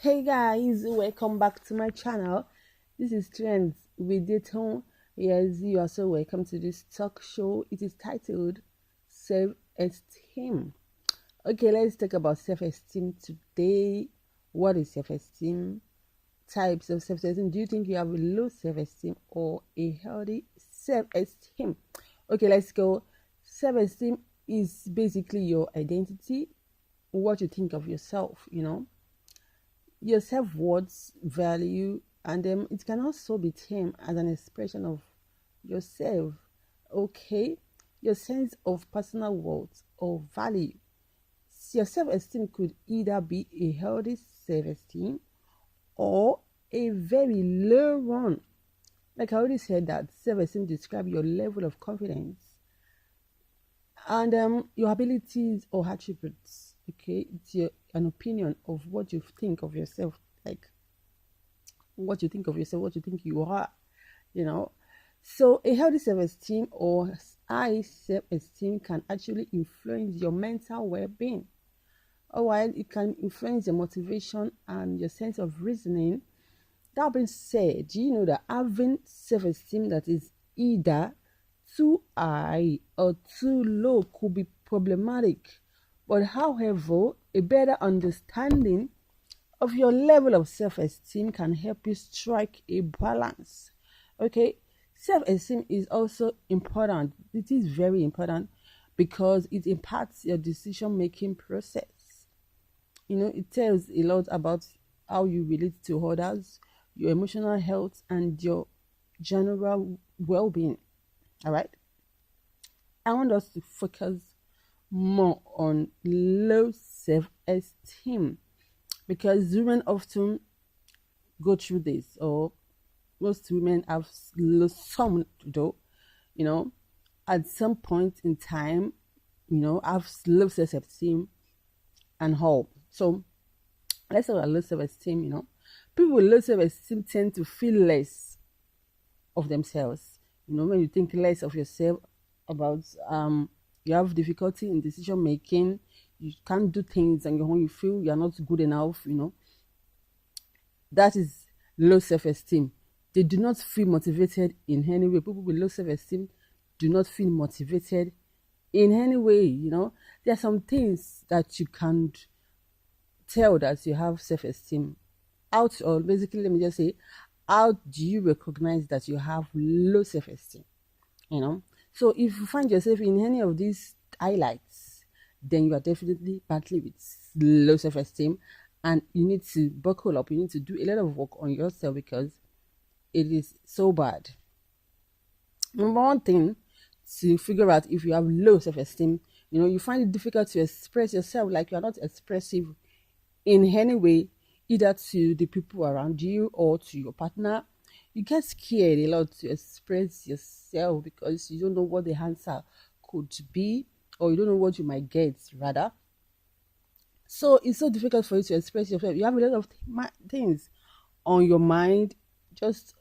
Hey guys, welcome back to my channel. This is Trends with Dayton. Yes, you are so welcome to this talk show. It is titled Self-Esteem. Okay, let's talk about self-esteem today. What is self-esteem? Types of self-esteem. Do you think you have a low self-esteem or a healthy self-esteem? Okay, let's go. Self-esteem is basically your identity, what you think of yourself, your self-worth, value, and it can also be termed as an expression of yourself. Okay, your sense of personal worth or value. Your self-esteem could either be a healthy self-esteem or a very low one. Like I already said, that self-esteem describes your level of confidence and your abilities or attributes. Okay, it's an opinion of what you think of yourself, like what you think of yourself, what you think you are, you know. So a healthy self-esteem or high self-esteem can actually influence your mental well-being. Or while it can influence your motivation and your sense of reasoning. That being said, do you know that having self-esteem that is either too high or too low could be problematic? But however, a better understanding of your level of self-esteem can help you strike a balance. Okay, self-esteem is also important. It is very important because it impacts your decision-making process. It tells a lot about how you relate to others, your emotional health, and your general well-being. All right, I want us to focus more on low self-esteem because women often go through this, or most women have some, though, you know at some point in time, have low self-esteem and all. So let's talk about low self-esteem. People with low self-esteem tend to feel less of themselves. When you think less of yourself, about you have difficulty in decision making, you can't do things on your own, you feel you're not good enough. That is low self-esteem. They do not feel motivated in any way. People with low self-esteem do not feel motivated in any way. There are some things that you can tell that you have self-esteem. Or basically, let me just say, how do you recognize that you have low self-esteem? So if you find yourself in any of these highlights, then you are definitely battling with low self-esteem, and you need to buckle up. You need to do a lot of work on yourself because it is so bad. Number one thing to figure out if you have low self-esteem, you find it difficult to express yourself, like you are not expressive in any way, either to the people around you or to your partner. You get scared a lot to express yourself because you don't know what the answer could be, or you don't know what you might get, rather. So it's so difficult for you to express yourself. You have a lot of things on your mind, just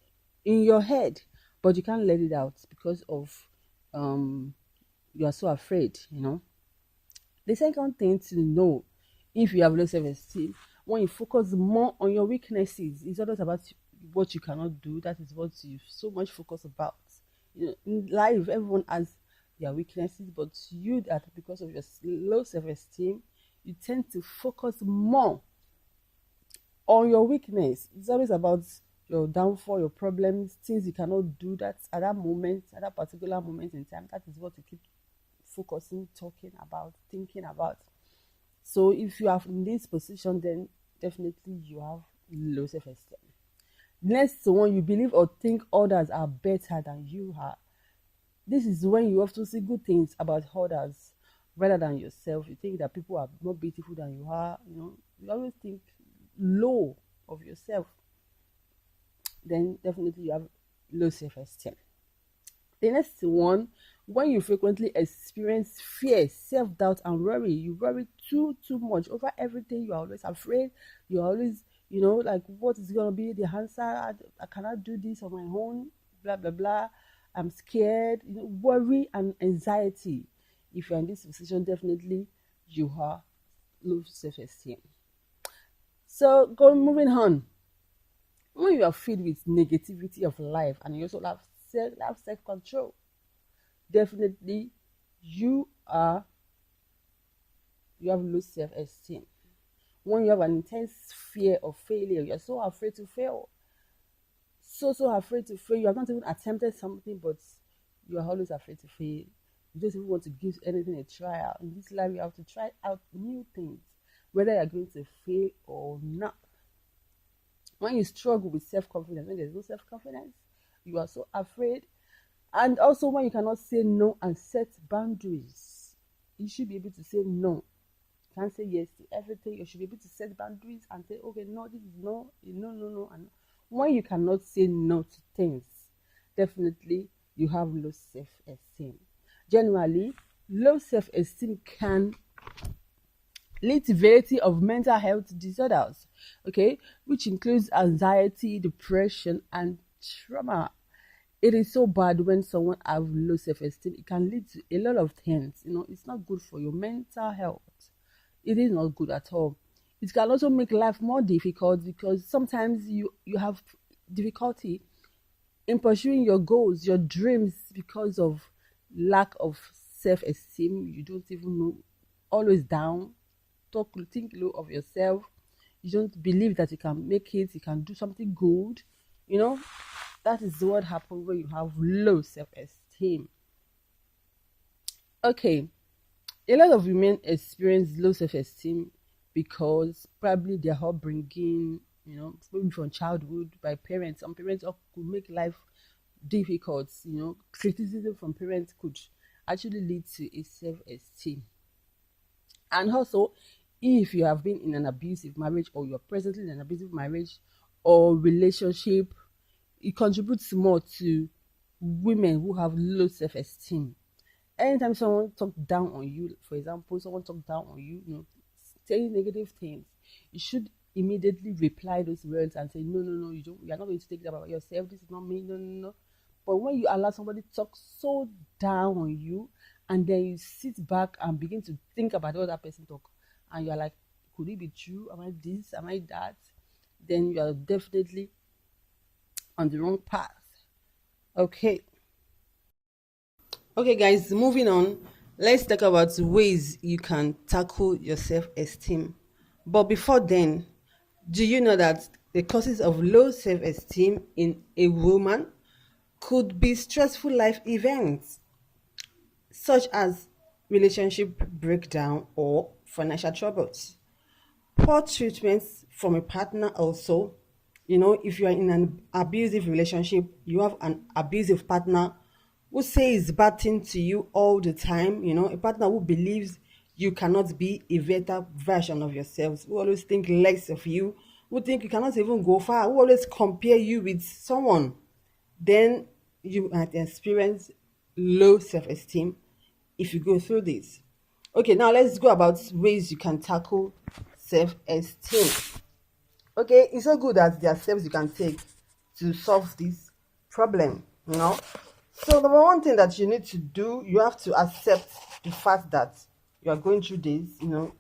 in your head, but you can't let it out because of you are so afraid. The second thing to know if you have low self-esteem, when you focus more on your weaknesses, it's always about what you cannot do. That is what you so much focus about. In life, everyone has their weaknesses, but you, that because of your low self-esteem, you tend to focus more on your weakness. It's always about your downfall, your problems, things you cannot do. That at that moment, at that particular moment in time, that is what you keep focusing, talking about, thinking about. So if you are in this position, then definitely you have low self-esteem. Next one, you believe or think others are better than you are. This is when you often see good things about others rather than yourself. You think that people are more beautiful than you are. You always think low of yourself. Then definitely you have low self-esteem. The next one, when you frequently experience fear, self-doubt, and worry, you worry too much over everything. You are always afraid. You're always, like, what is going to be the answer? I cannot do this on my own, blah, blah, blah. I'm scared. Worry and anxiety. If you're in this position, definitely you are low self-esteem. So, go moving on. When you are filled with negativity of life and you also have self control, definitely you are you have low self esteem. When you have an intense fear of failure, you're so afraid to fail, so afraid to fail. You have not even attempted something, but you are always afraid to fail. You don't even want to give anything a try out. In this life, you have to try out new things, whether you're going to fail or not. When you struggle with self-confidence, when there's no self-confidence, you are so afraid. And also when you cannot say no and set boundaries, you should be able to say no. You can't say yes to everything. You should be able to set boundaries and say, okay, no, this is no, no, no, no. And when you cannot say no to things, definitely you have low self-esteem. Generally, low self-esteem can lead to variety of mental health disorders, okay, which includes anxiety, depression, and trauma. It is so bad when someone have low self-esteem. It can lead to a lot of things. It's not good for your mental health. It is not good at all. It can also make life more difficult because sometimes you have difficulty in pursuing your goals, your dreams, because of lack of self-esteem. You don't even know, always down, think low of yourself. You don't believe that you can make it, you can do something good. You know, that is what happens when you have low self-esteem. Okay, a lot of women experience low self-esteem because probably their upbringing, maybe from childhood by parents. Some parents could make life difficult. Criticism from parents could actually lead to a self-esteem. And also, if you have been in an abusive marriage or you're presently in an abusive marriage or relationship, it contributes more to women who have low self-esteem. Anytime someone talk down on you, for example, someone talk down on you, saying negative things, you should immediately reply those words and say, no, no, no, you're not going to take it about yourself. This is not me, no, no, no. But when you allow somebody to talk so down on you, and then you sit back and begin to think about what that person talk, and you're like, could it be true? Am I this? Am I that? Then you are definitely on the wrong path. Okay. Okay, guys, moving on. Let's talk about ways you can tackle your self esteem. But before then, do you know that the causes of low self esteem in a woman could be stressful life events, such as relationship breakdown or financial troubles? Poor treatments from a partner also. If you are in an abusive relationship, you have an abusive partner who says bad things to you all the time, a partner who believes you cannot be a better version of yourselves, who always think less of you, who think you cannot even go far, who always compare you with someone, then you might experience low self-esteem if you go through this. Okay, now let's go about ways you can tackle self-esteem. Okay, it's so good that there are steps you can take to solve this problem. So number one thing that you need to do, you have to accept the fact that you are going through this. No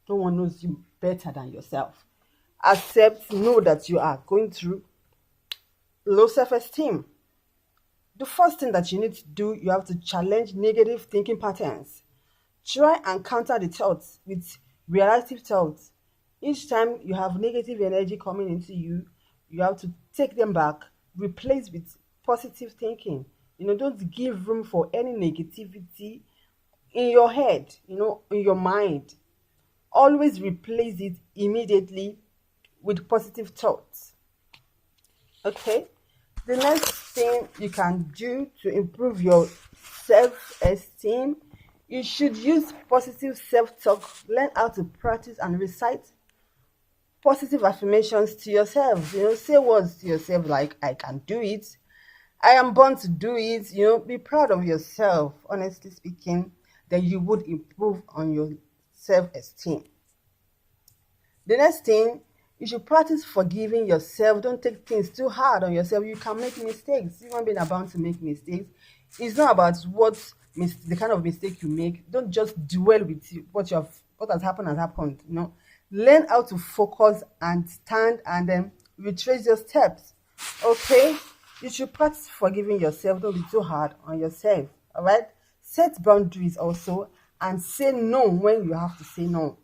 one knows you better than yourself. Know that you are going through low self-esteem. The first thing that you need to do, you have to challenge negative thinking patterns. Try and counter the thoughts with realistic thoughts. Each time you have negative energy coming into you, you have to take them back, replace with positive thinking. Don't give room for any negativity in your head, in your mind. Always replace it immediately with positive thoughts. Okay? The next thing you can do to improve your self-esteem, you should use positive self-talk. Learn how to practice and recite positive affirmations to yourself. Say words to yourself like, I can do it. I am born to do it. Be proud of yourself, honestly speaking. Then you would improve on your self-esteem. The next thing, you should practice forgiving yourself. Don't take things too hard on yourself. You can make mistakes. Human beings are bound to make mistakes. It's not about the kind of mistake you make. Don't just dwell with what has happened has happened. Learn how to focus and stand and then retrace your steps. Okay? You should practice forgiving yourself. Don't be too hard on yourself. All right? Set boundaries also and say no when you have to say no.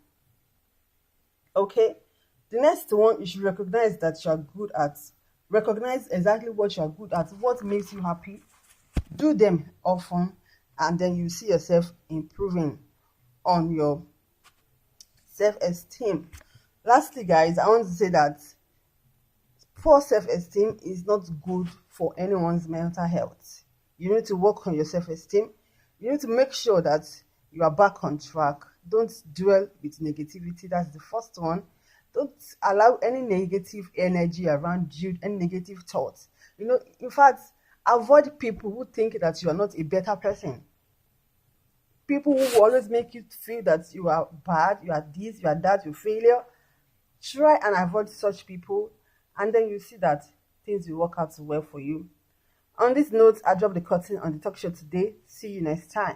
Okay? The next one, you should recognize that you are good at. Recognize exactly what you are good at, what makes you happy. Do them often, and then you see yourself improving on your self-esteem. Lastly, guys, I want to say that poor self-esteem is not good for anyone's mental health. You need to work on your self-esteem. You need to make sure that you are back on track. Don't dwell with negativity. That's the first one. Don't allow any negative energy around you, any negative thoughts. In fact, avoid people who think that you are not a better person. People who will always make you feel that you are bad, you are this, you are that, you're failure. Try and avoid such people, and then you see that things will work out well for you. On this note, I drop the curtain on the talk show today. See you next time.